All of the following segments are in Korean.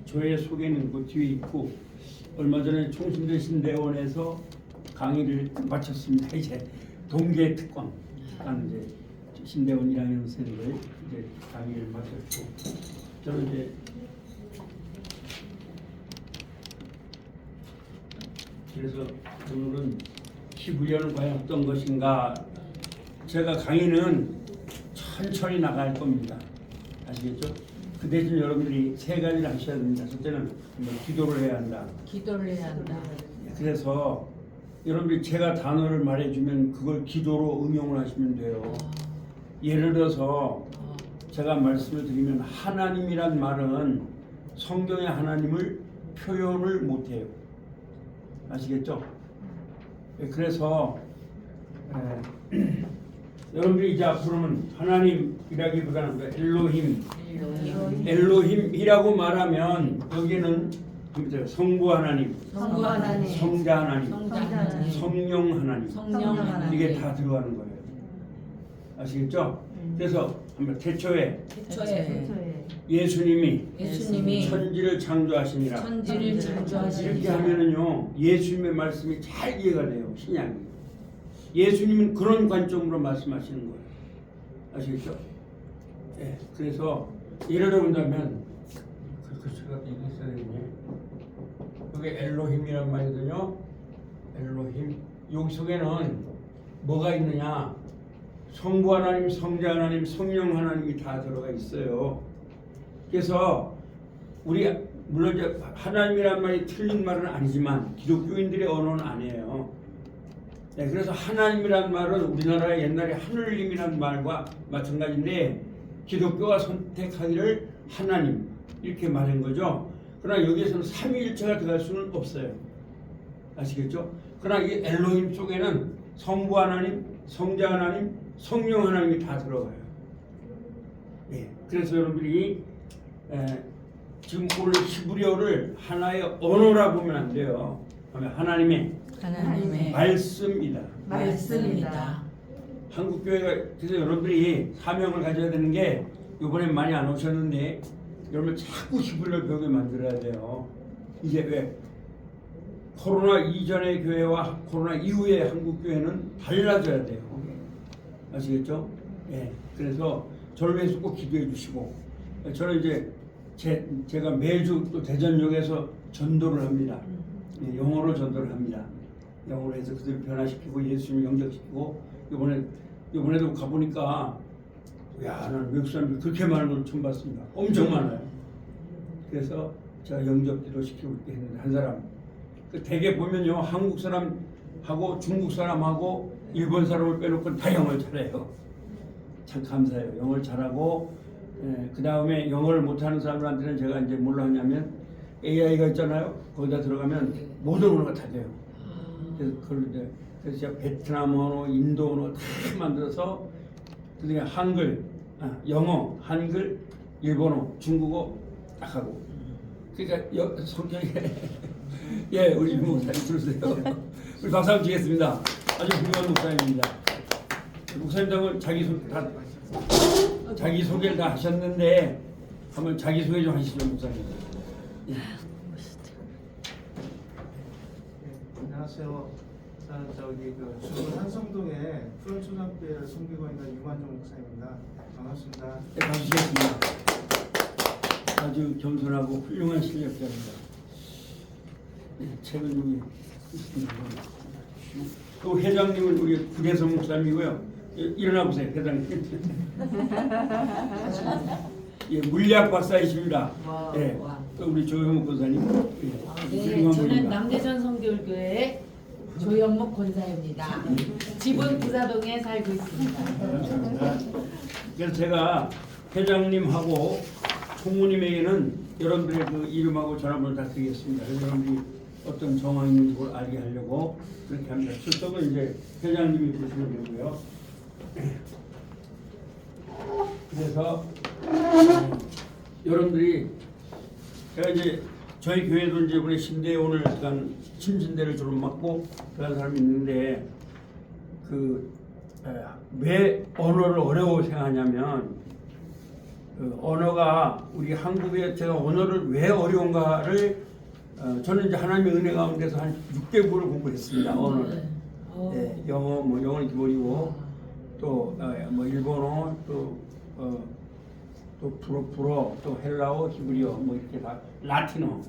조회 속에는 그 뒤에 있고 얼마 전에 총신대 신대원에서 강의를 마쳤습니다. 이제 동계 특강 이제 신대원 1학년생들 이제 강의를 마쳤고 저는 이제 그래서 오늘은 기부련은 과연 어떤 것인가. 제가 강의는 천천히 나갈 겁니다. 아시겠죠? 그 대신 여러분들이 세 가지를 하셔야 됩니다. 첫째는 기도를 해야 한다. 기도를 해야 한다. 그래서 여러분들이 제가 단어를 말해주면 그걸 기도로 응용을 하시면 돼요. 예를 들어서 제가 말씀을 드리면 하나님이란 말은 성경의 하나님을 표현을 못해요. 아시겠죠? 그래서 여러분들이 이제 앞으로는 하나님이라기보다는 엘로힘이라고 말하면 여기는 성부 하나님, 성자 하나님, 성령 하나님, 이게 다 들어가는 거예요. 아시겠죠? 그래서 한번 태초에 예수님이 천지를 창조하시니라. 이렇게 하면은요 예수님의 말씀이 잘 이해가 돼요. 신약이. 예수님은 그런 관점으로 말씀하시는 거예요. 아시겠죠? 네, 그래서 예를 들어본다면 그 제가 얘기했어야 되겠네. 여기 엘로힘이란 말이거든요. 엘로힘. 여기 속에는 뭐가 있느냐? 성부 하나님, 성자 하나님, 성령 하나님이 다 들어가 있어요. 그래서 우리 물론 이제 하나님이란 말이 틀린 말은 아니지만 기독교인들의 언어는 아니에요. 네, 그래서 하나님이란 말은 우리나라의 옛날에 하늘님이란 말과 마찬가지인데 기독교가 선택하기를 하나님 이렇게 말한 거죠. 그러나 여기에서는 삼위일체가 들어갈 수는 없어요. 아시겠죠? 그러나 이 엘로힘 속에는 성부 하나님, 성자 하나님, 성령 하나님이 다 들어가요. 네, 그래서 여러분들이 지금 오늘 히브리어를 하나의 언어라 보면 안 돼요. 하나님의 말씀이다. 한국교회가 그래서 여러분들이 사명을 가져야 되는 게 이번에 많이 안 오셨는데 여러분 자꾸 히브리어를 배우게 만들어야 돼요. 이제 왜 코로나 이전의 교회와 코로나 이후의 한국교회는 달라져야 돼요. 아시겠죠? 예. 그래서 저를 위해서 꼭 기도해 주시고 저는 이제 제가 매주 또 대전역에서 전도를 합니다. 예, 영어로 전도를 합니다. 영어로 해서 그들을 변화시키고 예수님을 영접시키고 이번에도 가보니까 야 나는 외국 사람들이 그렇게 많은 걸 처음 봤습니다. 엄청 많아요. 그래서 제가 영접 기도 시키고 이렇게 했는데 한 사람 대개 보면요 한국 사람하고 중국 사람하고 일본 사람을 빼놓고 다 영어를 잘해요. 참 감사해요. 영어를 잘하고 그 다음에 영어를 못하는 사람들한테는 제가 이제 뭘로 하냐면 AI가 있잖아요. 거기다 들어가면 모든 언어가 다 돼요. 그래서 제가 베트남 언어, 인도 언어 다 만들어서 그중에 한글, 영어, 한글, 일본어, 중국어 딱 하고. 그러니까 성격이 예 우리 목사님 들으세요. 우리 박수 한번 치겠습니다. 아주 훌륭한 목사님입니다. 목사님도 자기 소개를 다 하셨는데 한번 자기 소개 좀 하시죠, 목사님. 예. 안녕하세요. 저기 중구 한성동에 푸른초등학교에 섬기고 있는 유만종 목사입니다. 반갑습니다. 네, 반갑습니다. 아주 겸손하고 훌륭한 실력자입니다. 네, 책은 여기 있습니다. 또 회장님은 우리 구대성 목사님이고요. 일어나 보세요, 회장님. 예, 물리학 박사이십니다. 예, 또 우리 조영욱 권사님. 네, 저는 남대전 성결교회 조영목 권사입니다. 집은 부사동에 살고 있습니다. 감사합니다. 그래서 제가 회장님하고 총무님에게는 여러분들의 그 이름하고 전화번호 다 드리겠습니다. 그래서 여러분들이 어떤 정황이 있는지 그걸 알게 하려고 그렇게 합니다. 출석은 이제 회장님이 보시면 되고요. 그래서 여러분들이 제가 이제 저희 교회도 이제 우리 신대원을 약간 침신대를 주로 맡고 그런 사람이 있는데 왜 언어를 어려워 생각하냐면 그 언어가 우리 한국에 제가 언어를 왜 어려운가를 저는 이제 하나님의 은혜 가운데서 한 6개국을 공부했습니다. 언어를. 네, 영어 뭐 영어는 기본이고 또 뭐 일본어 또 불어 또 헬라어 히브리어 뭐 이렇게 다 라틴어.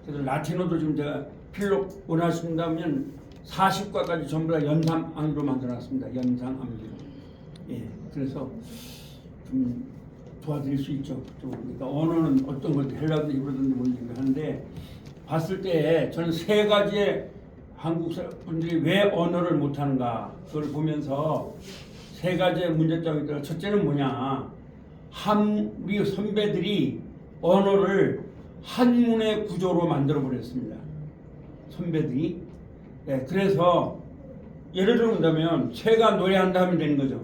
그래서 라틴어도 지금 제가 필록 원하신다면 40과까지 전부 다 연상암기로 만들어놨습니다. 연상암기로. 예, 그래서 좀 도와드릴 수 있죠. 좀 그러니까 언어는 어떤 것도 헬라어든 히브리어든 뭔지 하는데 봤을 때 저는 세 가지의 한국 분들이 왜 언어를 못하는가 그걸 보면서 세 가지의 문제점이 있더라. 첫째는 뭐냐? 우리 선배들이 언어를 한문의 구조로 만들어 버렸습니다. 선배들이. 네, 그래서 예를 들어본다면 새가 노래한다 하면 되는 거죠.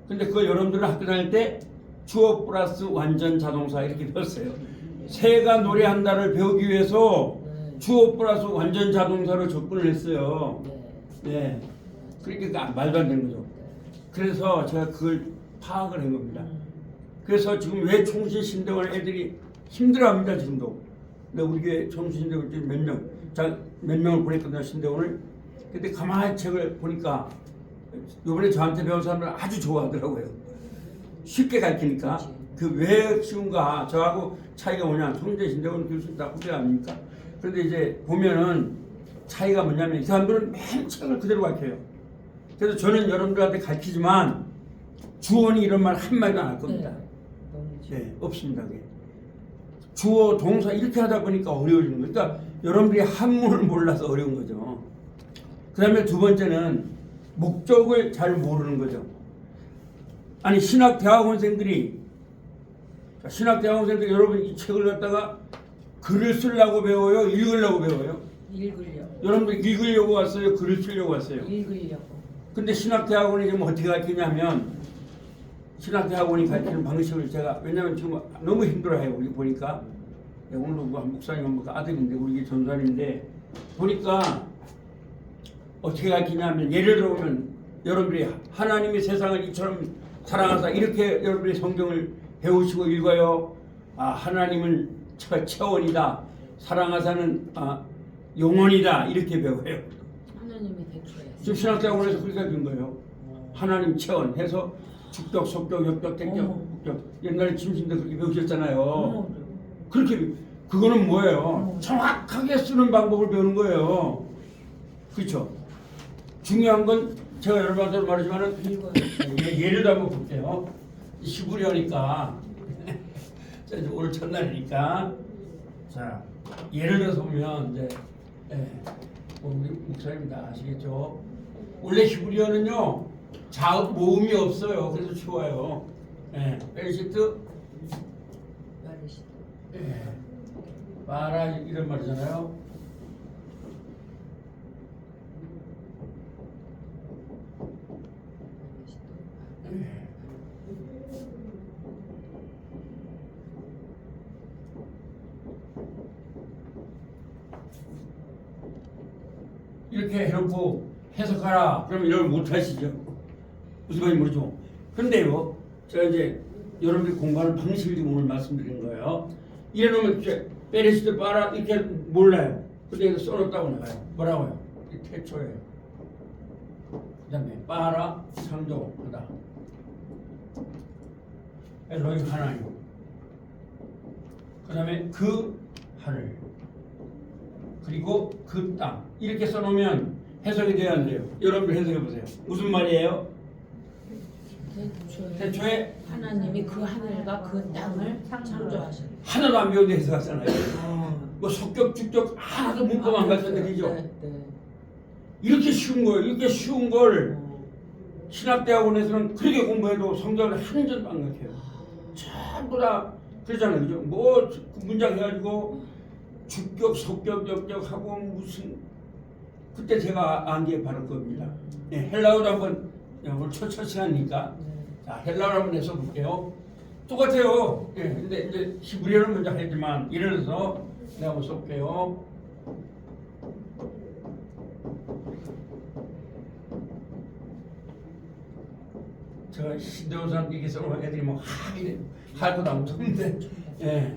근데 그거 여러분들은 학교 다닐 때 주어 플러스 완전 자동사 이렇게 배웠어요. 새가 노래한다를 배우기 위해서 주어 플러스 완전 자동사로 접근을 했어요. 네. 그러니까 말도 안 되는 거죠. 그래서 제가 그걸 파악을 한 겁니다. 그래서 지금 왜 총신신대원 애들이 힘들어합니다 지금도. 근데 우리 교회 총신신대원 몇 명을 보냈거든요 신대원을. 근데 가만히 책을 보니까 이번에 저한테 배운 사람들은 아주 좋아하더라고요. 쉽게 가르치니까. 그 왜 쉬운가? 저하고 차이가 뭐냐? 총신대원 교수 다 후배 아닙니까? 그런데 이제 보면은 차이가 뭐냐면 이 사람들은 맨 책을 그대로 가르쳐요. 그래서 저는 여러분들한테 가르치지만 주어니 이런 말 한마디도 안 할 겁니다. 네, 없습니다. 그게. 주어, 동사 이렇게 하다 보니까 어려워지는 거예요. 그러니까 여러분들이 한문을 몰라서 어려운 거죠. 그 다음에 두 번째는 목적을 잘 모르는 거죠. 아니 신학대학원생들이 여러분 이 책을 갖다가 글을 쓰려고 배워요? 읽으려고 배워요? 읽으려고. 여러분들 읽으려고 왔어요? 글을 쓰려고 왔어요? 읽으려고. 근데 신학대학원이 지금 어떻게 가르치냐면 신학대학원이 가르치는 방식을 제가 왜냐하면 지금 너무 힘들어해요. 우리 보니까 오늘도 뭐 목사님 뭐 아들인데 우리 전사님인데 보니까 어떻게 가르치냐면 예를 들어보면 여러분들이 하나님이 세상을 이처럼 사랑하사 이렇게 여러분들이 성경을 배우시고 읽어요. 아 하나님은 체원이다. 사랑하사는 영원이다. 이렇게 배워요. 하나님의 대초에. 지금 신학대학원에서 그렇게 된 거예요. 하나님 체원 해서 축적, 속적, 역적, tek적, 국적. 옛날에 침신도 그렇게 배우셨잖아요. 그렇게 그거는 뭐예요? 정확하게 쓰는 방법을 배우는 거예요. 그렇죠? 중요한 건 제가 여러분한테 말하지만은 예를 한번 볼게요. 시부려니까 오늘 첫날이니까 자 예를 들어서 보면 이제 우리 목사님 다 아시겠죠? 원래 히브리어는요 자음 모음이 없어요. 그래서 쉬워요. 베르시트 마라 이런 말이잖아요. 이렇게 해놓고 해석하라. 그러면 여러분 못하시죠. 무슨 말인지 모르죠. 그런데요, 제가 이제 여러분들이 공부하는 방식을 지금 오늘 말씀드린 거예요. 이래놓으면 이제 베레시트 빠라 이렇게 몰라요. 근데 이거 써놓았다고 나가요. 뭐라고요? 태초예요. 그 다음에 빠라 창조하다. 엘로힘 하나님. 그 다음에 그 하늘. 그리고 그 땅. 이렇게 써놓으면 해석이 돼야 안 돼요. 여러분들 해석해 보세요. 무슨 말이에요? 태초에 하나님이 그 하늘과 그 땅을 창조하셨다. 하나도 안 배우는데 해석하잖아요. 뭐 속격, 축격 하나도 문법 안 가르쳤는데 그죠? 이렇게 쉬운 거예요. 이렇게 쉬운 걸 신학대학원에서는 그렇게 공부해도 성경을 한 점도 안 가르쳐요. 전부 다 그러잖아요. 그죠? 뭐 문장 해가지고 주격, 속격, 역격하고 무슨 그때 제가 안 게 바로 그겁니다. 헬라어도 한번 오늘 첫 시간이니까 자 헬라어 한번 해서 볼게요. 똑같아요. 근데 이제 히브리어를 먼저 하지만 예를 들어서 내가 한번 써볼게요. 제가 신대원 사람들께서 애들이 뭐 이래 할 것도 아무도 없는데 예.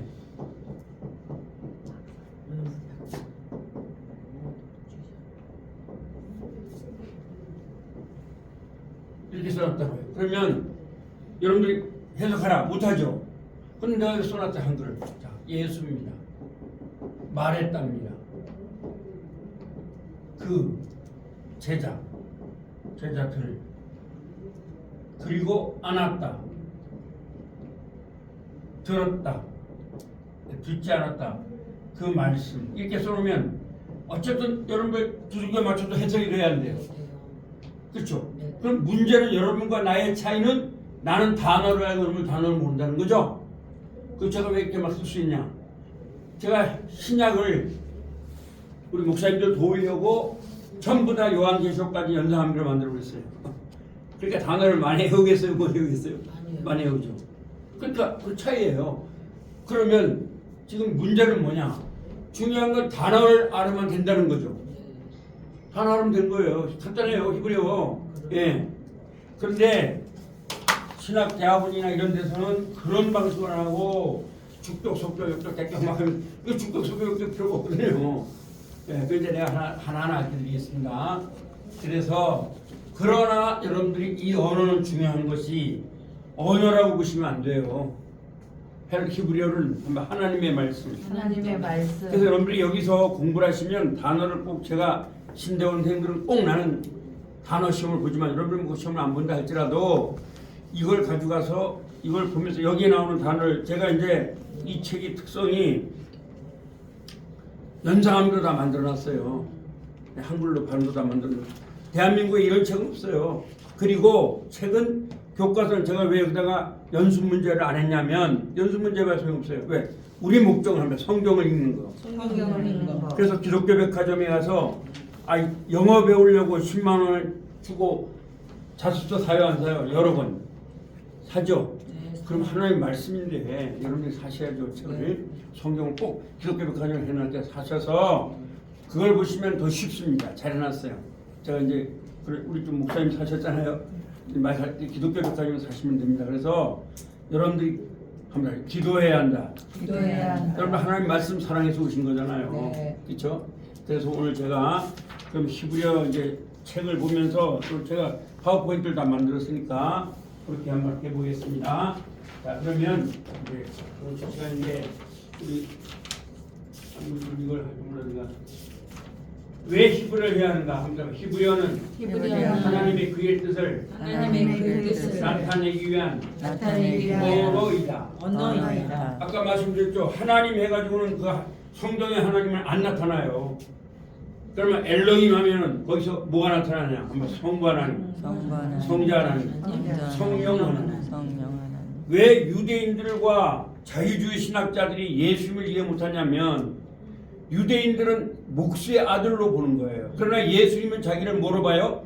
이렇게 써놨다고요. 그러면 여러분들이 해석하라 못하죠. 근데 내가 여기 써놨다 한글을. 자, 예수입니다. 말했답니다. 그 제자들 그리고 안았다. 들었다. 듣지 않았다. 그 말씀 이렇게 써놓으면 어쨌든 여러분들 두들겨 맞춰도 해석이 돼야 안 돼요. 그렇죠? 그럼 문제는 여러분과 나의 차이는 나는 단어를 알고 여러분 단어를 모른다는 거죠. 그 제가 왜 이렇게 막 쓸 수 있냐? 제가 신약을 우리 목사님들 도우려고 전부 다 요한계시록까지 연상함으로 만들어 버렸어요. 그러니까 단어를 많이 외우겠어요, 못 외우겠어요? 많이 외우죠. 그러니까 그 차이예요. 그러면 지금 문제는 뭐냐? 중요한 건 단어를 알으면 된다는 거죠. 단어 알으면 된 거예요. 간단해요, 히브리어. 예. 그런데 신학 대학원이나 이런 데서는 그런 방식을 안 하고 죽독, 속독, 역독, 대격 막 하면 이거 죽독, 속독, 역독 필요가 없거든요. 예, 그런데 내가 하나하나 알려드리겠습니다. 그래서 그러나 여러분들이 이 언어는 중요한 것이 언어라고 보시면 안 돼요. 히브리어를 하나님의 말씀. 하나님의 말씀. 그래서 여러분들이 여기서 공부를 하시면 단어를 꼭 제가 신대원 선생님들은 꼭 나는 단어 시험을 보지만 여러분들은 그 시험을 안 본다 할지라도 이걸 가져가서 이걸 보면서 여기에 나오는 단어를 제가 이제 이 책의 특성이 연상함으로 다 만들어놨어요. 한글로 발음도 다 만들어놨어요. 대한민국에 이런 책은 없어요. 그리고 책은 교과서는 제가 왜 여기다가 연습 문제를 안 했냐면 연습 문제가 소용없어요. 왜? 우리 목적을 하면 성경을 읽는 거. 성경을 읽는 거. 그래서 기독교 백화점에 가서 영어 배우려고 10만 원을 주고 자습서 사요 안 사요? 여러 번 사죠. 네, 그럼 하나님 말씀인데 여러분들이 사셔야죠. 책을 성경을 꼭 기독교 백화점에 해놓을 때 사셔서 그걸 보시면 더 쉽습니다. 잘 해놨어요. 제가 이제 우리 좀 목사님 사셨잖아요. 기독교 백화점에 사시면 됩니다. 그래서 여러분들이 한번 기도해야 한다. 기도해야 한다. 여러분 하나님 말씀 사랑해서 오신 거잖아요. 네. 그렇죠? 그래서 오늘 제가 그럼 히브리어 이제 책을 보면서 또 제가 파워포인트를 다 만들었으니까 그렇게 한번 해보겠습니다. 자 그러면 이제 오늘 시간인데 우리 이걸 하면 왜 히브리어를 해야 하는가 합니다. 히브리어는 하나님의 그의 뜻을 나타내기 위한 언어이다. 아까 말씀드렸죠. 하나님 해가지고는 그 성경에 하나님은 안 나타나요. 그러면 엘로힘 하면은 거기서 뭐가 나타나냐? 한번 성부 하나님, 성자 하나님, 성령 하나님. 왜 유대인들과 자유주의 신학자들이 예수님을 이해 못하냐면 유대인들은 목수의 아들로 보는 거예요. 그러나 예수님은 자기를 뭐로 봐요?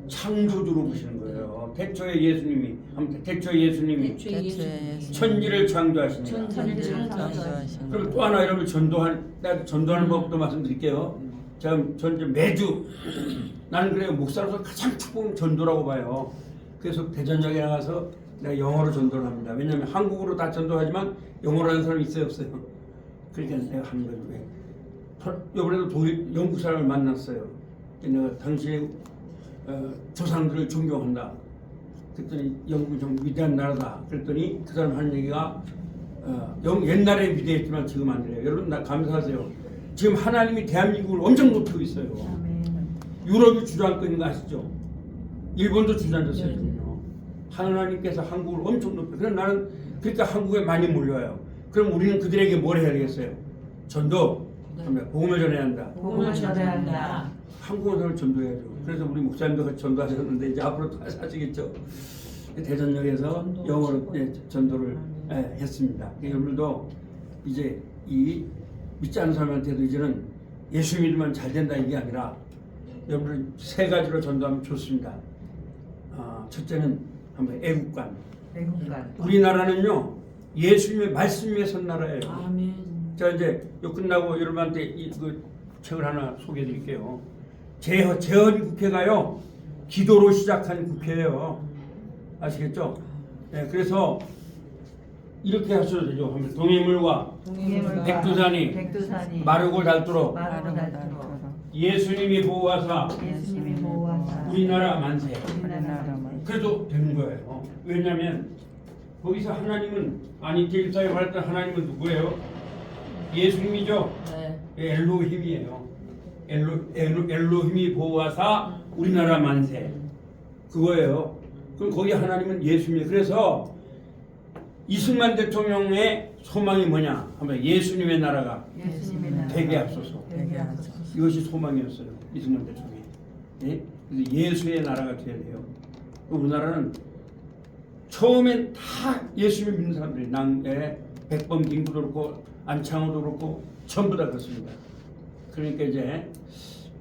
창조주로 보시는 거예요. 태초에 예수님이 천지를 창조하십니다. 그럼 또 하나 여러분 전도하는 법도 말씀드릴게요. 전 매주 나는 그래요. 목사로서 가장 축복은 전도라고 봐요. 그래서 대전역에 나가서 내가 영어로 전도를 합니다. 왜냐하면 한국어로 다 전도하지만 영어로 하는 사람이 있어요 없어요? 그러니까 내가 하는 거예요. 이번에도 영국 사람을 만났어요. 내가 당신의 조상들을 존경한다. 그랬더니 영국이 좀 위대한 나라다. 그랬더니 그 사람 하는 얘기가 옛날에 위대했지만 지금 안 그래요. 여러분 나 감사하세요. 지금 하나님이 대한민국을 엄청 높이고 있어요. 유럽이 주저앉고 있는 거 아시죠? 일본도 주저앉았어요. 지금요. 하나님께서 한국을 엄청 높여. 그럼 나는 그러니까 한국에 많이 몰려와요. 그럼 우리는 그들에게 뭘 해야 되겠어요? 전도. 복음을 전해야 한다. 복음을 전해야 한다. 한국어를 전도해야죠. 그래서 우리 목사님도 같이 전도하셨는데 이제 앞으로 다 하시겠죠. 대전역에서 영어로 전도를 했습니다. 여러분들도 이제 이 믿지 않는 사람한테도 이제는 예수 믿으면 잘 된다 이게 아니라 여러분들 세 가지로 전도하면 좋습니다. 첫째는 한번 애국관. 우리나라는요 예수님의 말씀 위에 선 나라예요. 아멘. 자 이제 요 끝나고 여러분한테 그 책을 하나 소개해드릴게요. 재헌 국회가요 기도로 시작한 국회예요. 아시겠죠? 예, 그래서 이렇게 하셔도 되죠. 하면 동해물과 백두산이 마르고 닳도록 예수님이 보호하사 우리나라 만세. 그래도 되는 거예요. 왜냐하면 거기서 하나님은 제1사에 말했던 하나님은 누구예요? 예수님이죠. 네. 엘로힘이에요. 엘로힘이 보호하사 우리나라 만세. 그거예요. 그럼 거기 하나님은 예수님이에요. 그래서 이승만 대통령의 소망이 뭐냐 하면 예수님의 나라가 되게 앞서서. 이것이 소망이었어요. 이승만 대통령이. 예? 그래서 예수의 나라가 되어야 돼요. 우리나라는 처음엔 다 예수를 믿는 사람들이 백범김구도 그렇고 안창호도 그렇고 전부 다 그렇습니다. 그러니까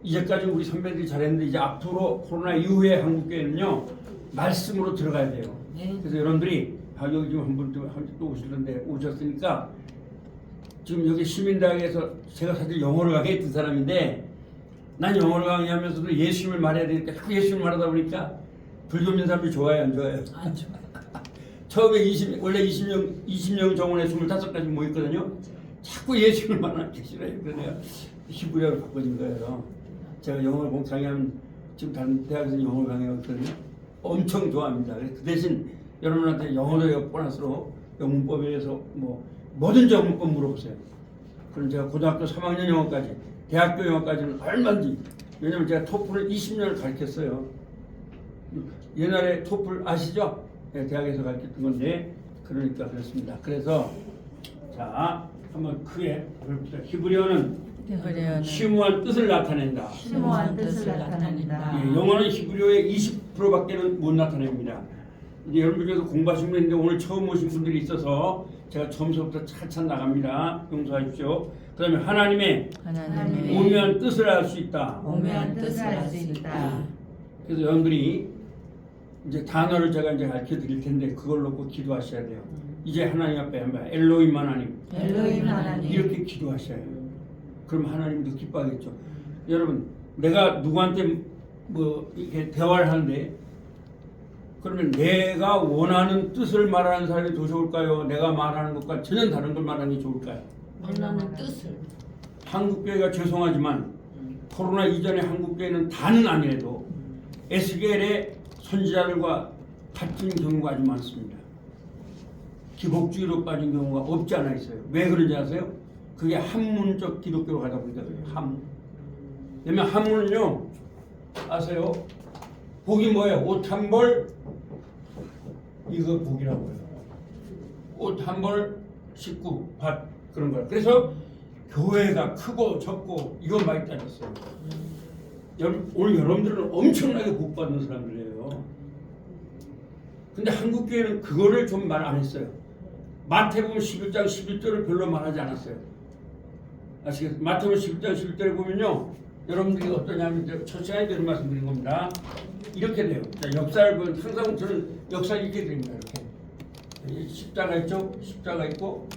이제까지 우리 선배들이 잘했는데 이제 앞으로 코로나 이후에 한국교회는요 말씀으로 들어가야 돼요. 네. 그래서 여러분들이 여기 지금 한 분 또 오시는데 오셨으니까 지금 여기 시민대학에서 제가 사실 영어를 강의했던 사람인데 난 영어를 강의하면서도 예수님을 말해야 되니까 자꾸 예수님을 말하다 보니까 불교 믿는 사람들이 좋아요 안 좋아요? 안 좋아. 처음에 원래 20명 정원에 25가지 모였거든요. 자꾸 예수님을 말하기 싫어요. 그래서 내가 히브리어로 바꿔준 거예요. 제가 영어를 강의하면 지금 다른 대학에서 영어를 강의하거든요. 엄청 좋아합니다. 그 대신 여러분한테 영어로 보너스로 영문법에 대해서 뭐든지 영문법 물어보세요. 그럼 제가 고등학교 3학년 영어까지 대학교 영어까지는 얼마든지, 왜냐면 제가 토플을 20년을 가르쳤어요. 옛날에 토플 아시죠? 네, 대학에서 가르쳤던 건데 그러니까 그렇습니다. 그래서 자 한번 크게 볼게요. 히브리어는 심오한 뜻을 나타낸다. 예, 영어는 히브리어의 20%밖에는 못 나타냅니다. 이제 여러분들께서 공부하신 분인데 오늘 처음 오신 분들이 있어서 제가 처음부터 차차 나갑니다. 용서하십시오. 그 다음에 하나님의 오묘한 뜻을 알 수 있다. 그래서 여러분들이 이제 단어를 제가 이제 가르쳐 드릴 텐데 그걸 놓고 기도하셔야 돼요. 이제 하나님 앞에 한번 엘로힘 하나님 이렇게 기도하셔야 해요. 그럼 하나님도 기뻐하겠죠. 여러분 내가 누구한테 이렇게 대화를 하는데 그러면 내가 원하는 뜻을 말하는 사람이 더 좋을까요? 내가 말하는 것과 전혀 다른 걸 말하는 게 좋을까요? 원하는 뜻을. 한국교회가 죄송하지만 코로나 이전에 한국교회는 다는 아니래도 에스겔의 선지자들과 같은 경우가 아주 많습니다. 기복주의로 빠진 경우가 없지 않아 있어요. 왜 그런지 아세요? 그게 한문적 기독교로 가다 보니까 그래요. 한문. 왜냐면 한문은요 아세요? 복이 뭐예요? 옷 한 벌 이거 복이라고 해요. 옷 한 벌 식구 밭 그런 거예요. 그래서 교회가 크고 적고 이거 많이 따졌어요. 오늘 여러분들은 엄청나게 복 받는 사람들이에요. 근데 한국교회는 그거를 좀 말 안 했어요. 마태복음 11장 11절을 별로 말하지 않았어요. 아시겠어요? 마태복음 11장 11절에 보면요. 여러분들이 어떠냐면 첫 시간에 이런 말씀 드린 겁니다. 이렇게 돼요. 자, 역사를 보면 항상 저는 역사를 읽게 됩니다. 이렇게 십자가 있죠? 십자가 있고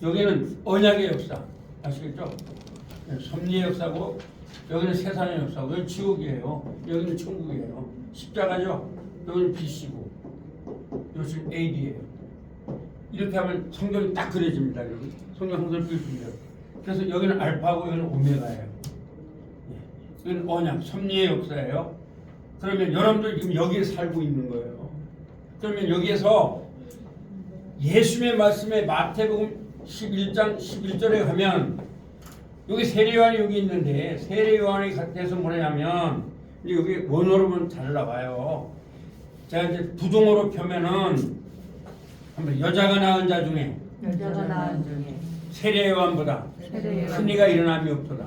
여기는 언약의 역사 아시겠죠? 섭리의 역사고 여기는 세상의 역사고 여기는 지옥이에요. 여기는 천국이에요. 십자가죠? 여기는 BC고 여기는 AD예요. 이렇게 하면 성경이 딱 그려집니다. 여러분. 성경 항상 그려집니다. 그래서 여기는 알파고 여기는 오메가예요. 여기는 언약, 섭리의 역사예요. 그러면 여러분들 지금 여기에 살고 있는 거예요. 그러면 여기에서 예수님의 말씀에 마태복음 11장 11절에 가면 여기 세례요한이 여기 있는데 세례요한이 돼서 뭐냐면 여기 원어로 보면 잘 나와요. 제가 이제 부동어로 펴면은 한번 여자가 낳은 자 중에 세례요한보다 큰 이가 일어남이 없도다.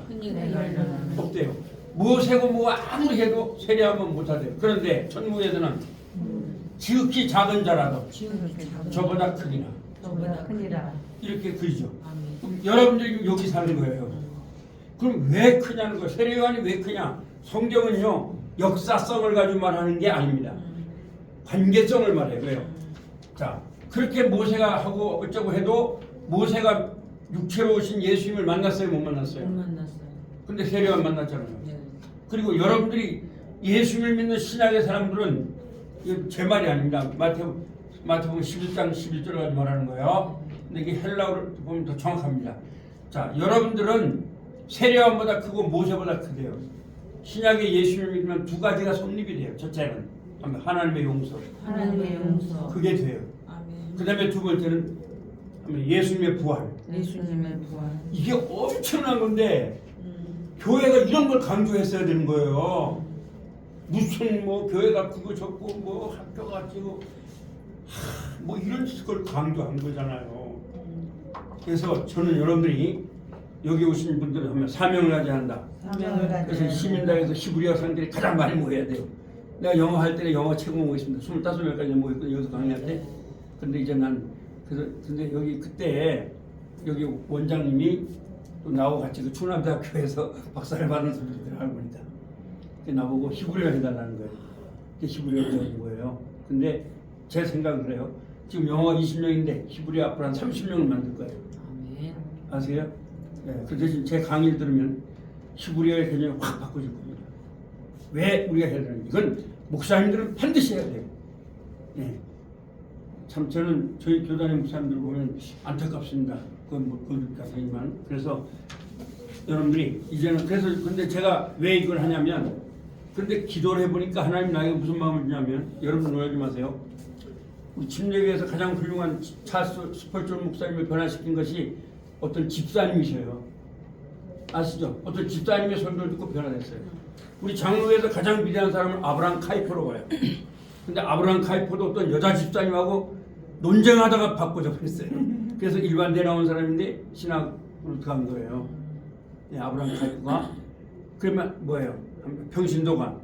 없대요. 무엇이고 뭐가 아무리 해도 세례하면 못하대요. 그런데 천국에서는 지극히 작은 자라도 저보다 크니라. 이렇게 그리죠. 그럼 여러분들이 여기 사는 거예요. 그럼 왜 크냐는 거예요. 세례요한이 왜 크냐? 성경은요 역사성을 가지고 말하는 게 아닙니다. 관계성을 말해요. 왜요? 자, 그렇게 모세가 하고 어쩌고 해도 모세가 육체로 오신 예수님을 만났어요? 못 만났어요? 못 만났어요. 근데 세례요한 만났잖아요. 네. 그리고 여러분들이 예수님을 믿는 신약의 사람들은 이거 제 말이 아닙니다. 마태복음 11장 11절을 가지고 말하는 거예요. 근데 이게 헬라어를 보면 더 정확합니다. 자, 여러분들은 세례요한보다 크고 모세보다 크대요. 신약의 예수를 믿으면 두 가지가 성립이 돼요. 첫째는 하나님의 용서. 하나님의 용서. 그게 돼요. 아멘. 그 다음에 두 번째는 예수님의 부활. 예수님의 부활. 이게 엄청난 건데 교회가 이런 걸 강조했어야 되는 거예요. 무슨 뭐 교회가 크고 적고 뭐 학교가 지고 뭐 이런 걸 강조한 거잖아요. 그래서 저는 여러분들이 여기 오신 분들은 하면 사명을 가져야 한다. 사명을 가져야 그래서 시민당에서 히브리어 학생들이 가장 많이 모여야 돼요. 내가 영어 할 때는 영어 책을 모으겠습니다. 25명까지 모였거든요. 여기서 강의할 때. 근데 이제 근데 여기 그때 여기 원장님이 또 나하고 같이 그 충남대학교에서 박사를 받은 분들을 알고 보니까 나보고 히브리어 해달라는 거예요. 히브리어를 배우는 거예요. 근데 제 생각은 그래요. 지금 영어 20명인데 히브리어 앞으로 한 30명을 만들 거예요. 아멘. 아세요? 네. 그 대신 제 강의를 들으면 히브리어의 개념이 확 바꿔질 겁니다. 왜 우리가 해야 되는지 이건 목사님들은 반드시 해야 돼요. 네. 참 저는 저희 교단의 목사님들 보면 안타깝습니다. 그건 뭐 그러니까지만 그래서 여러분들이 이제는 그래서 근데 제가 왜 이걸 하냐면 그런데 기도를 해보니까 하나님 나에게 무슨 마음을 주냐면 여러분 놀라지 마세요. 우리 침례교회에서 가장 훌륭한 찰스 스펄전 목사님을 변화시킨 것이 어떤 집사님이셔요. 아시죠? 어떤 집사님의 설교를 듣고 변화됐어요. 우리 장로회에서 가장 위대한 사람은 아브라함 카이퍼로 봐요. 근데 아브라함 카이퍼도 어떤 여자 집사님하고 논쟁하다가 바꿔져 버렸어요. 그래서 일반대 나온 사람인데 신학으로 들어간 거예요. 네, 아브라함 카이퍼가 그러면 뭐예요? 평신도가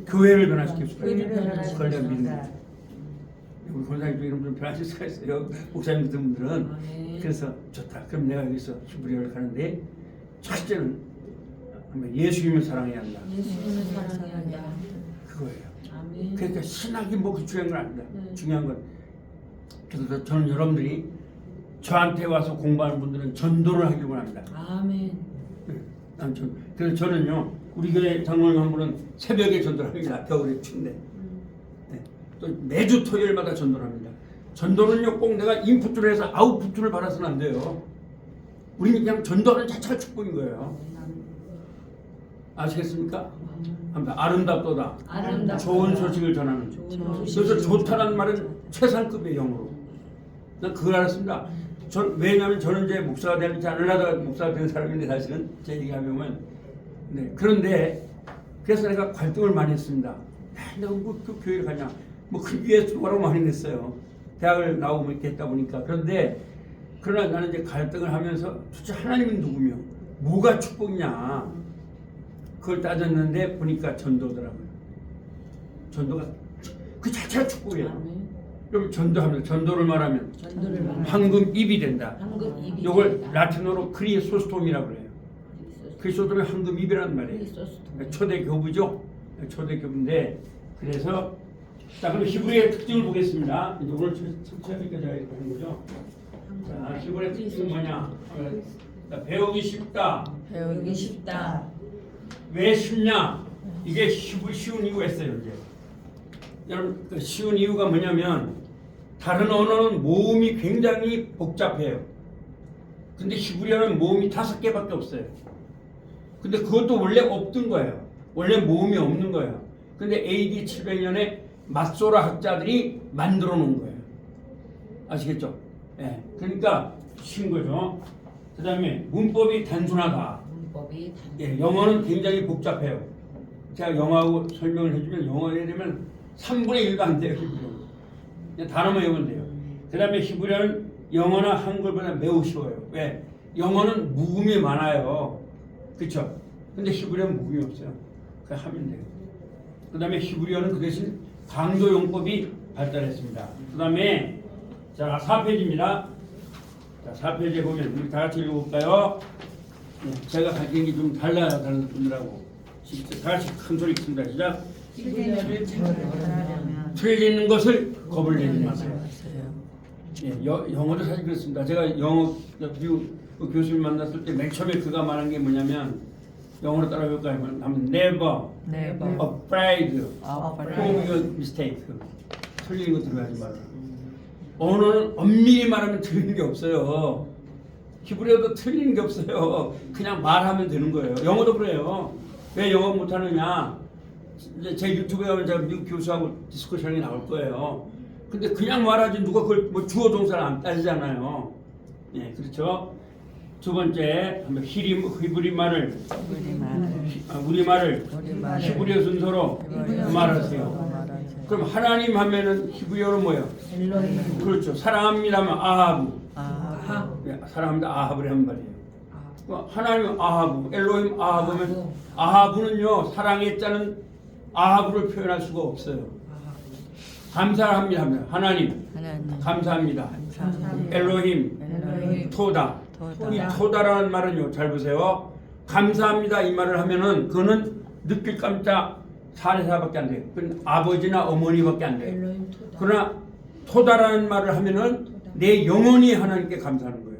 교회를 변화시킬 수가 있어요. 그걸 내가 믿는 우리 권사님 중 이런 분들 변화시킬 수가 있어요. 목사님 같은 분들은. 그래서 좋다. 그럼 내가 여기서 히브리어를 가는데 첫째는 예수님을 사랑해야 한다. 예수님을 사랑해야 한다. 그거예요. 아멘. 그러니까 신학이 뭐 중요한 건 아니다. 중요한 건 그래서 저는 여러분들이 저한테 와서 공부하는 분들은 전도를 하기를 원합니다. 아멘. 그래서 저는요 우리 교회 장로님 한 분은 새벽에 전도를 합니다. 겨울에 춥네. 네. 또 매주 토요일마다 전도를 합니다. 전도는요 꼭 내가 인풋을 해서 아웃풋을 받아서는 안 돼요. 우리는 그냥 전도하는 자체가 축복인 거예요. 아시겠습니까? 아름답도다. 아름답도다. 좋은 소식을 전하는. 그래서 좋다는 말은 최상급의 영어로. 난 그걸 알았습니다. 왜냐하면 저는 이제 목사가 되지 않으려다가 목사가 된 사람인데 사실은 제 얘기하면 네. 그런데 그래서 내가 갈등을 많이 했습니다. 내가 그 교회를 가냐? 그 위에 수고라고 많이 냈어요. 대학을 나오고 이렇게 했다 보니까. 그러나 나는 이제 갈등을 하면서 도대체 하나님은 누구며 뭐가 축복이냐 그걸 따졌는데 보니까 전도더라고요. 전도가 그 자체가 축복이에요. 그럼 전도하면 전도를 말하면 황금 입이 된다. 이걸 라틴어로 크리소스톰이라고 그래요. 크리소스톰이 황금 입이라는 말이에요. 초대 교부죠. 초대 교부인데 그래서 자 그럼 히브리의 특징을 보겠습니다. 이제 오늘 첫째니까 제가 이렇게 하는 거죠. 자 히브리의 특징은 뭐냐? 자, 배우기 쉽다. 배우기 쉽다. 왜 쉽냐? 이게 쉬운 이유가 있어요. 이제 여러분 그 쉬운 이유가 뭐냐면 다른 언어는 모음이 굉장히 복잡해요. 근데 히브리어는 모음이 5개밖에 없어요. 근데 그것도 원래 없던 거예요. 원래 모음이 없는 거예요. 근데 AD 700년에 맛소라 학자들이 만들어 놓은 거예요. 아시겠죠? 예. 그러니까 쉬운 거죠. 그 다음에 문법이 단순하다. 예, 영어는 굉장히 복잡해요. 제가 영어하고 설명을 해주면 영어에 되면 3분의 1도 안 돼요. 히브리어는. 그냥 단어만 외우면 돼요. 그 다음에 히브리어는 영어나 한글보다 매우 쉬워요. 왜? 영어는 묵음이 많아요. 그쵸? 근데 히브리어는 묵음이 없어요. 그냥 하면 돼요. 그 다음에 히브리어는 그 대신 강조 용법이 발달했습니다. 그 다음에 자 4페이지입니다. 자 4페이지에 보면 우리 다 같이 읽어볼까요? 제가 가진 게 좀 달라요. 다른 분들하고. 다 같이 큰 소리 읽습니다. 시작. 히브리어를 잘하려면 틀리는 것을 겁을 내지 마세요. 예, 영어도 사실 그렇습니다. 제가 영어 미국 교수님 만났을 때 맨 처음에 그가 말한 게 뭐냐면 영어로 따라해볼까요? 하면 never Never afraid afraid of your mistake. 틀린 거 들어가지 말라. 언어는 엄밀히 말하면 틀리는 게 없어요. 히브리어도 틀리는 게 없어요. 그냥 말하면 되는 거예요. 영어도 그래요. 왜 영어 못하느냐? 이제 제 유튜브에 가면 제가 미국 교수하고 디스커션이 나올 거예요. 근데 그냥 말하지 누가 그걸 뭐 주어 동사를 안 따지잖아요. 예, 그렇죠. 두 번째, 한번 히브리말을 우리말을 히브리어 순서로 말하세요. 그럼 하나님 하면은 히브리어로 뭐예요? 엘로힘 그렇죠. 사랑합니다 하면 아하부. 아하 예, 사랑합니다 아하부를 한 말이에요. 하나님 아하부, 엘로힘 아하부면 아하부는요 사랑했자는 아하부를 표현할 수가 없어요. 감사합니다 하면 하나님 감사합니다. 엘로힘 엘로힘 토다. 토다. 이 토다라는 말은요 잘 보세요. 감사합니다 이 말을 하면은 그거는 느낄 깜짝 사례사밖에 안 돼요. 그건 아버지나 어머니밖에 안 돼요. 엘로힘 토다 그러나 토다라는 말을 하면은 내 영혼이 하나님께 감사하는 거예요.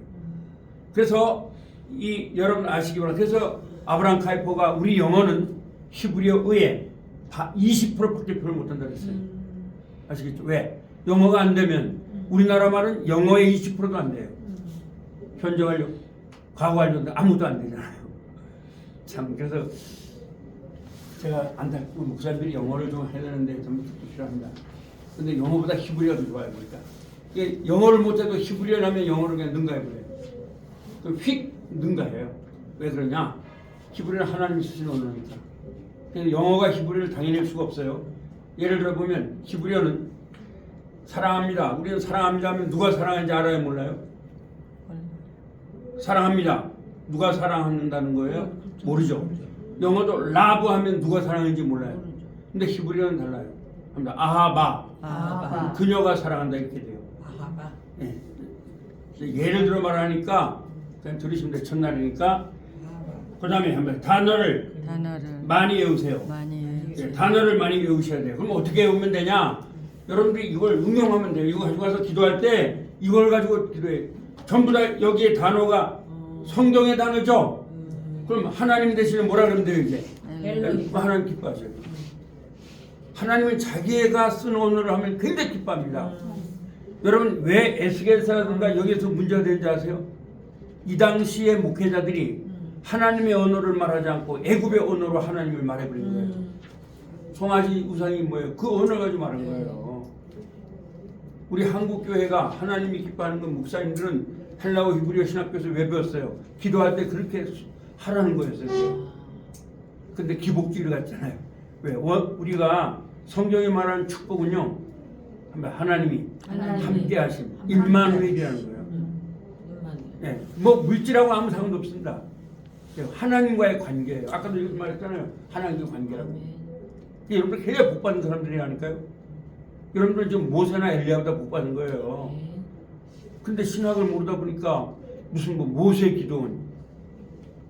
그래서 이 여러분 아시기 바랍니다. 그래서 아브라함 카이퍼가 우리 영혼은 히브리어의 20%밖에 표현 못한다 그랬어요. 아시겠죠? 왜? 영어가 안 되면 우리나라 말은 영어의 20%도 안 돼요. 현재 완료, 과거 완료인데 아무도 안 되잖아요. 참 그래서 제가 안타깝고 목사님들이 영어를 좀 해야 되는데 전부 듣기 싫어합니다. 근데 영어보다 히브리어가 더 좋아요. 그러니까 이게 영어를 못해도 히브리어를 하면 영어를 그냥 능가해버려요. 그럼 휙 능가해요. 왜 그러냐? 히브리어는 하나님이 쓰신 언어니까. 그래서 영어가 히브리어를 당해낼 수가 없어요. 예를 들어 보면 히브리어는 사랑합니다. 우리는 사랑합니다 하면 누가 사랑하는지 알아요? 몰라요? 사랑합니다. 누가 사랑한다는 거예요? 모르죠. 영어도 라브 하면 누가 사랑하는지 몰라요. 근데 히브리어는 달라요. 아하바. 아하바 그녀가 사랑한다 이렇게 돼요. 아하바 예. 예를 들어 말하니까 그냥 들으시면 돼요. 첫날이니까. 그 다음에 한번 단어를 많이 외우세요. 예, 단어를 많이 외우셔야 돼요. 그럼 어떻게 외우면 되냐? 여러분들이 이걸 응용하면 돼요. 이거 가지고 가서 기도할 때 이걸 가지고 기도해. 전부 다 여기에 단어가 성경의 단어죠. 그럼 하나님 대신에 뭐라 그러면 돼요 이제? 엘로힘 하나님 기뻐하셔요. 하나님은 자기가 쓴 언어를 하면 굉장히 기뻐합니다. 여러분 왜 에스겔서라든가 여기서 문제가 되는지 아세요? 이 당시의 목회자들이 하나님의 언어를 말하지 않고 애굽의 언어로 하나님을 말해버린 거예요. 송아지 우상이 뭐예요? 그 언어를 가지고 말한 거예요. 우리 한국 교회가 하나님이 기뻐하는 건 목사님들은 헬라어 히브리어 신학교에서 왜 배웠어요? 기도할 때 그렇게 하라는 거였어요. 근데 기복주의를 갔잖아요. 왜? 우리가 성경이 말하는 축복은요, 하나님이 함께 하심, 임마누엘이라는 거예요. 네, 뭐 물질하고 아무 상관도 없습니다. 하나님과의 관계예요. 아까도 말했잖아요. 하나님과 관계라고. 여러분들 굉장히 복 받은 사람들이라니까요. 여러분들 지금 모세나 엘리야보다 복 받은 거예요. 근데 신학을 모르다 보니까 무슨 뭐 모세 기도원,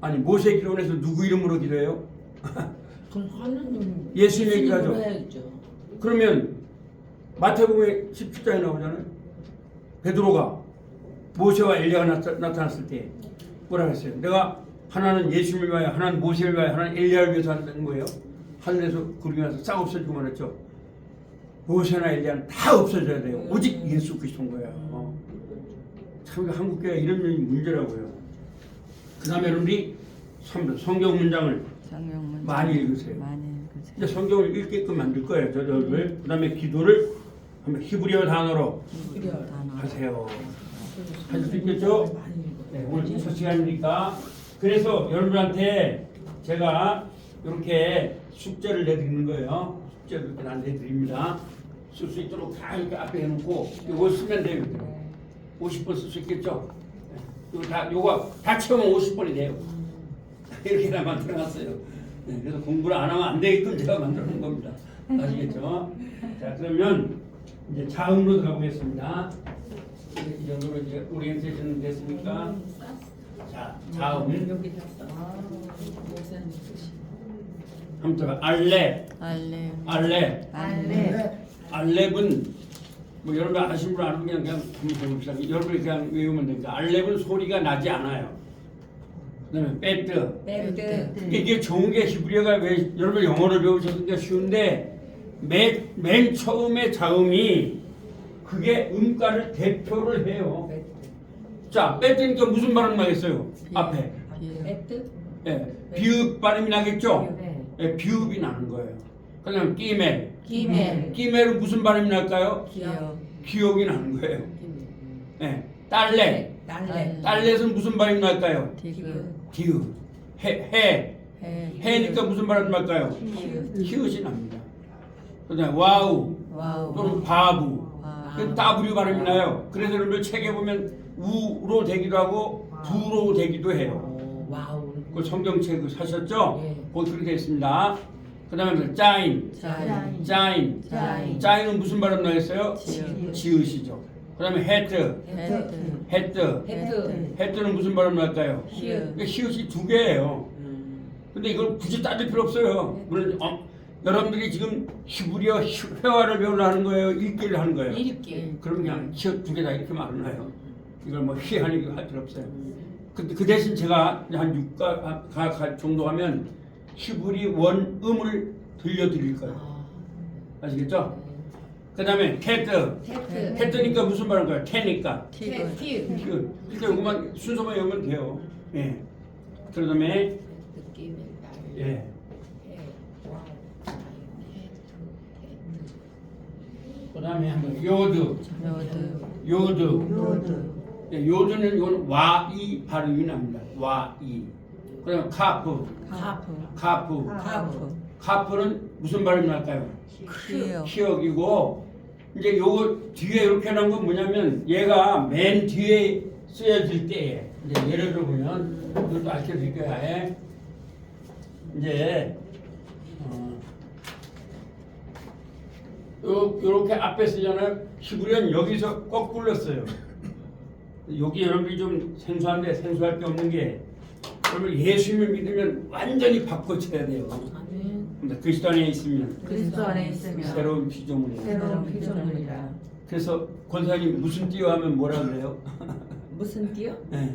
아니 모세 기도원에서 누구 이름으로 기도해요? 그럼 하나님 예수님 얘기하죠. 해야죠. 그러면 마태복음에 17장에 나오잖아요. 베드로가 모세와 엘리야가 나타났을 때 뭐라 그랬어요? 내가 하나는 예수님을 위하여, 하나는 모세를 위하여, 하나는 엘리야를 위해서 한다는 거예요. 하늘에서 구름이 와서 싹 없어지고 말했죠. 모세나 엘리야는 다 없어져야 돼요. 오직 예수 그리스도인 거예요. 참 한국교회가 이런 면이 문제라고요. 그 다음에 여러분들이 성경 문장을 많이 읽으세요. 이제 성경을 읽게끔 만들 거예요. 저들을. 그 다음에 기도를 한번 히브리어 단어로 하세요. 하실 수 있겠죠? 네, 오늘 첫 시간이니까. 그래서 여러분한테 제가 이렇게 숙제를 내드리는 거예요. 숙제를 이렇게 다 내드립니다. 쓸 수 있도록 다 이렇게 앞에 해놓고 이거 쓰면 돼요. 50번 쓸 수 있겠죠? 요거 다 채우면 50번이 돼요. 이렇게 다 만들어놨어요. 네, 그래서 공부를 안 하면 안 되게끔 제가 만들어놓은 겁니다. 아시겠죠? 자, 그러면 이제 자음으로 들어가보겠습니다. 이 정도로 이제 오리엔테이션 됐습니까? 자, 자음. 여기 됐어. 목사님 쓰시. 한번 알렙은 뭐 여러분 아시는 분 아니면 그냥 한번 해봅시다. 여러분이 그냥 외우면 됩니다. 알렙은 소리가 나지 않아요. 그다음에 배트. 배트. 이게 좋은 게 히브리어가 왜 여러분 영어를 배우셨으니까 쉬운데 맨 처음에 자음이 그게 음가를 대표를 해요. 자, 배트니까 무슨 발음 나겠어요? 앞에. 배트. 예, 비읍 발음이 나겠죠? 네. 예, 비읍이 나는 거예요. 그다음 끼멜. 기멜. 끼멜은 무슨 발음이 날까요? 기억. 기억이 나는 거예요. 예, 딸레. 날래. 딸렛은 무슨 발음이 날까요? 디귿. 디귿. 해니까 무슨 발음이 날까요? 히읗이 납니다. 그다음 와우 또는 바부. 그 W 발음이 나요. 그래서 여러분 책에 보면 우로 되기도 하고 부로 되기도 해요. 와우. 그 성경책 사셨죠? 네. 거기 그렇게 되어 있습니다. 그 다음에 짜인. 짜인. 짜인. 짜인. 짜인은 무슨 발음 나겠어요? 지읒. 지읒이죠. 그 다음에 헤트. 헤트. 헤트. 헤트는 무슨 발음 날까요? 히읗. 히읗이 두 개예요. 근데 이걸 굳이 따질 필요 없어요. 물론 여러분들이 지금 히브리어 회화를 배우려는 거예요? 읽기를 하는 거예요? 읽기. 그럼 그냥 히읗 두 개 다 이렇게 말해놔요. 이걸 뭐 희하니 할 필요 없어요. 근데 그 대신 제가 한 6가 정도 하면 히브리 원음을 들려드릴 거예요. 아시겠죠? 그 다음에 테트. 테트. 테트니까 무슨 말인가요? 테니까. 티읕. 그러니까 이것만 순서만 외우면 돼요. 예. 그 다음에 느낌의 날. 예. 그 다음에 한번 요드. 예, 요드는 이건 와이 발음이 납니다. 와이. 그 다음에 카프. 카프는 무슨 발음이 날까요? 키역이고 이제 요거 뒤에 이렇게 해놓은 건 뭐냐면 얘가 맨 뒤에 쓰여질 때에 이제 예를 들어보면 이것도 알려드릴게요. 아예 이제 요렇게 앞에 쓰잖아요. 히브리어는 여기서 거꾸로 써요. 여기 여러분들이 좀 생소한데 생소할 게 없는 게 여러분 예수님을 믿으면 완전히 바꿔쳐야 돼요. 아멘. 근데 그리스도 안에 있으면 그리스도 안에 있으면 새로운 피조물이에요. 새로운 피조물이라. 그래서 권사님 무슨 띠요 하면 뭐라 그래요? 무슨 띠요? 네.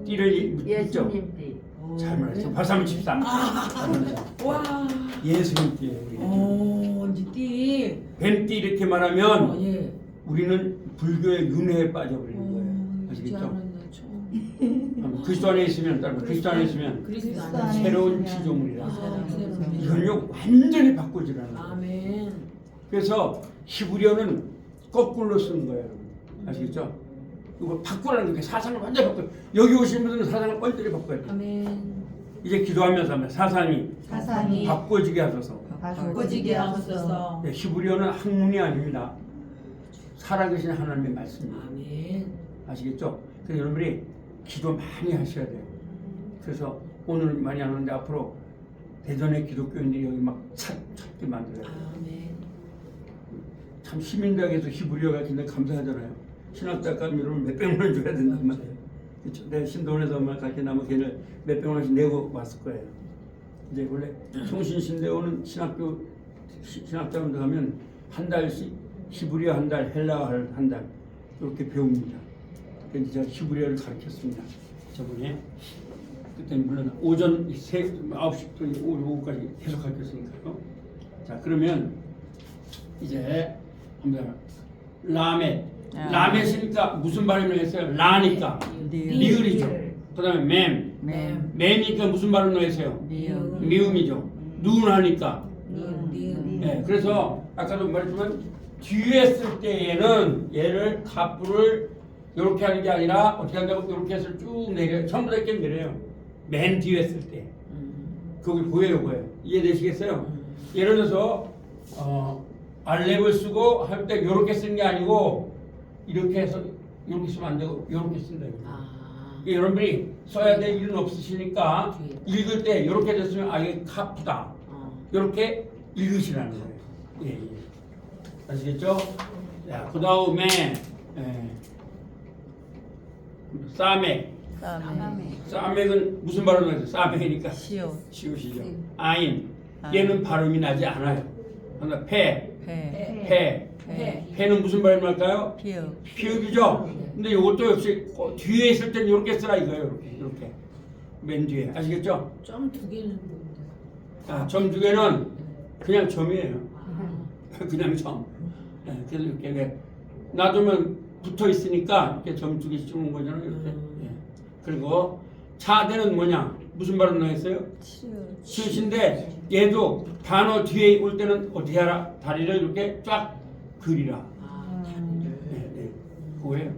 띠를 묻죠? 예수님 띠. 잘 말했어. 발사문 13. 와. 예수님 띠예요. 우리. 이제 띠. 뱀띠 이렇게 말하면 예. 우리는 불교의 윤회에 빠져버리는 거예요. 아시겠죠? 그리스도 안에 있으면 따로 그리스도 안에 있으면 그리스도 그리스도 안에 안에 새로운 있으면 피조물이라. 새로운 이건요 완전히 바꿔지라는 거예요. 아멘. 그래서 히브리어는 거꾸로 쓰는 거예요. 여러분. 아시겠죠? 이거 바꾸라는 게 사상을 완전히 바꿔요. 여기 오신 분들은 사상을 완전히 바꿔야 돼요. 아멘. 이제 기도하면서 하면 사상이 바꿔지게 하소서. 바꿔지게 하소서. 네, 히브리어는 학문이 아닙니다. 살아계신 하나님의 말씀입니다. 아멘. 아시겠죠? 그래서 여러분이 기도 많이 하셔야 돼요. 그래서 오늘 많이 하는데 앞으로 대전의 기독교인들이 여기 막 찾게 만들어요. 아멘. 참 시민대학에서 히브리어가 진짜 감사하잖아요. 신학자까지 여러분 몇백만 원 줘야 된단 말이에요. 그렇죠? 내 신도원에서 엄마 가르쳐 나면 걔를 몇백만 원씩 내고 왔을 거예요. 이제 원래 성신신대원은 신학자분들 가면 한 달씩 히브리어 한 달, 헬라어 한 달 이렇게 배웁니다. 그래서 제가 히브리어를 가르쳤습니다. 저번에 그때는 물론 오전 9시부터 오후까지 계속 가르쳤으니까요. 자 그러면 이제 한번 라멧이니까 무슨 발음을 했어요? 라니까 리을이죠. 그 다음에 맴이니까 무슨 발음을 했어요? 미음이죠. 누운하니까. 네, 그래서 아까도 말했지만 뒤에 쓸 때에는 얘를 카프를 이렇게 하는 게 아니라 어떻게 한다고 이렇게 해서 쭉 내려요. 전부 다 이렇게 내려요. 맨 뒤에 쓸 때. 그걸 보여요. 이해되시겠어요? 예를 들어서 알렙을 쓰고 할 때 이렇게 쓰는 게 아니고 이렇게 해서 이렇게 쓰면 안 되고 이렇게 쓴다. 여러분들이 써야 될 일은 없으시니까 읽을 때 이렇게 됐으면 이게 카프다. 이렇게 읽으시라는 거예요. 예. 아시겠죠? 자, 그 다음에 싸맥은 무슨 발음을 해서 싸맥이니까 시옷이죠. 아인 얘는 발음이 나지 않아요. 그러나 패는 무슨 발음을 할까요? 피읍이죠. 근데 이것도 역시 뒤에 있을 때는 이렇게 쓰라 이거예요. 이렇게 맨 뒤에 아시겠죠? 점 두 개는 뭔데? 점 두 개는 그냥 점이에요. 아, 그냥 점. 그래서 이렇게 놔두면 붙어 있으니까 이렇게 점 두 개씩 찍는 거잖아요. 이렇게. 예. 그리고 차대는 뭐냐? 무슨 발음 나왔어요? 치읓인데 얘도 단어 뒤에 올 때는 어떻게 하라? 다리를 이렇게 쫙 그리라. 다리를. 네. 그거예요.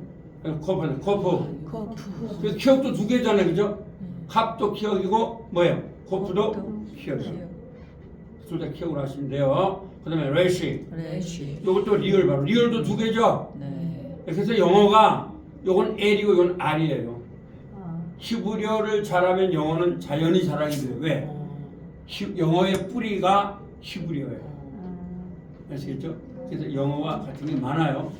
코프, 코프. 커프. 그래서 키역도 두 개잖아요, 그죠? 합도 키역이고 뭐예요? 코프도 키역이에요. 둘 다 키역으로 하시면 돼요. 그다음에 레시. 레시. 요것도 리얼 바로. 리얼도 두 개죠. 네. 그래서 영어가 요건 L이고 요건 R이에요. 히브리어를 잘하면 영어는 자연히 잘하게 돼요. 왜? 영어의 뿌리가 히브리어예요. 아시겠죠? 그래서 영어와 같은 게 많아요.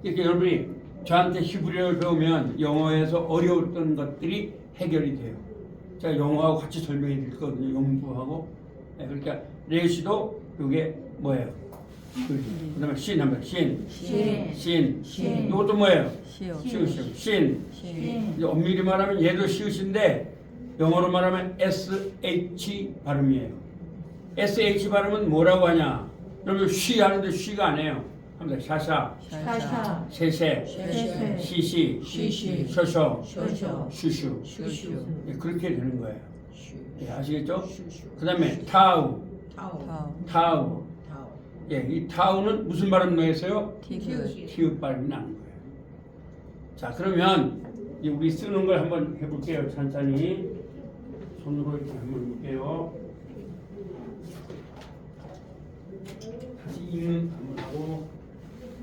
그러니까 여러분이 저한테 히브리어를 배우면 영어에서 어려웠던 것들이 해결이 돼요. 제가 영어하고 같이 설명해 드릴 거거든요. 영부하고. 네, 그러니까 레시도 이게 뭐예요? 그 다음에 신 한번 신. 이것도 뭐예요? 신. 이제 엄밀히 말하면 얘도 시읒인데 영어로 말하면 SH 발음이에요. SH 발음은 뭐라고 하냐? 여러분 쉬 하는데 쉬가 아니에요. 합니다. 샤샤, 셰셰, 시시, 쇼쇼, 슈슈. 예, 그렇게 되는 거예요. 예, 아시겠죠? 그 다음에 타우. 예, 이 타우는 무슨 발음 나겠어요? 티읕 발음이 나는 거예요. 자, 그러면 이제 우리 쓰는 걸 한번 해볼게요. 천천히 손으로 이렇게 한번 해볼게요. 다시 읽는 한번 하고,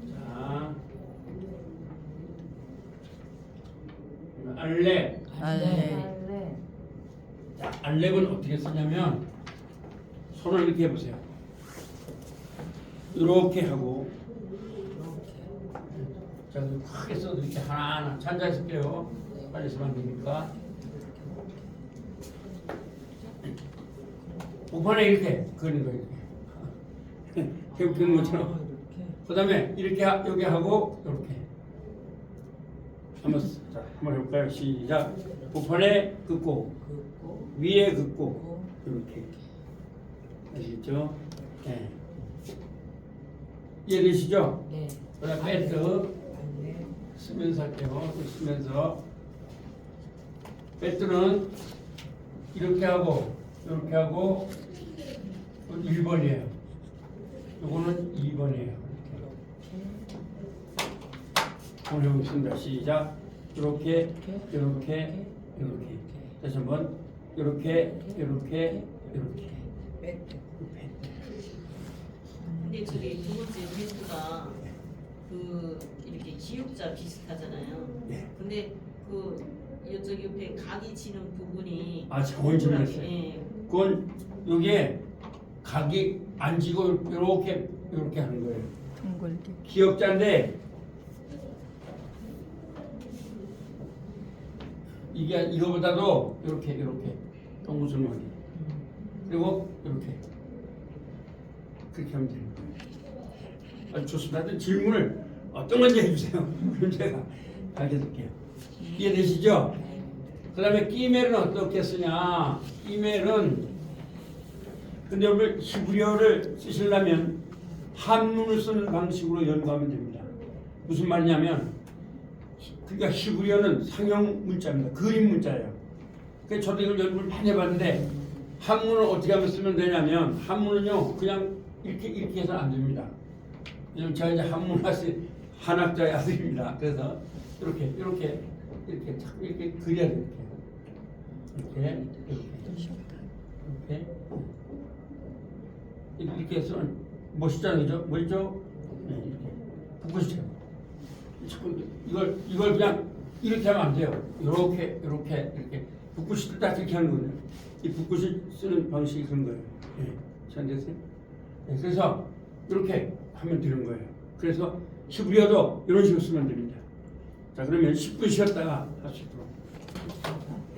자, 알렙. 자, 알렙은 어떻게 쓰냐면 손을 이렇게 해보세요. 이렇게 하고, 자, 크게 써도 이렇게 하나하나 찾아 있을게요. 빨리 쓰면 안 되니까. 오판에 이렇게 그리는 거예요. 이렇게 그리는 것처럼. 그 다음에 이렇게 여기 하고 이렇게. 한번 해볼까요? 시작. 오판에 긋고 위에 긋고 이렇게. 아시겠죠? 네. 이해되시죠? 네. 그 다음에 배트 쓰면서 할게요. 쓰면서 배트는 이렇게 하고 1번이에요. 요거는 2번이에요. 오늘 해보겠습니다. 시작. 이렇게 다시 한번 이렇게 근데 저기 두 번째 테스트가 그 이렇게 기역자 비슷하잖아요. 예. 근데 그 이쪽 옆에 각이 치는 부분이 좋은 질문했어요. 예. 그건 여기에 각이 안 지고 이렇게 하는 거예요. 기역자인데 이게 이거보다도 이렇게 동무술하게 그리고 그렇게 하면 되는 거예요. 아주 좋습니다. 하여튼 질문을 어떤 건지 해주세요. 그럼 제가 알려드릴게요. 이해되시죠? 그 다음에 끼멜은 어떻게 쓰냐? 끼멜은 근데 여러분 히브리어를 쓰시려면 한문을 쓰는 방식으로 연구하면 됩니다. 무슨 말이냐면 그러니까 히브리어는 상형 문자입니다. 그림 문자예요. 그래서 저도 이걸 연구를 많이 해봤는데 한문을 어떻게 하면 쓰면 되냐면 한문은요 그냥 이렇게 해서 안 됩니다. 왜냐면 제가 이제 한문학의 한학자의 아들입니다. 그래서 이렇게 자꾸 이렇게 그려야 돼요. 이렇게 해서 멋있잖아요, 그죠? 멋있죠? 네, 이렇게 붓고시죠. 자꾸 이걸 그냥 이렇게 하면 안 돼요. 이렇게 붓고시 딱 이렇게 하는 거예요. 이 붓고시 쓰는 방식이 그런 거예요. 네, 잘 됐어요? 네, 그래서 이렇게 하면 되는 거예요. 그래서 히브리어도 이런 식으로 쓰면 됩니다. 자, 그러면 10분 쉬었다가 할 수 있도록.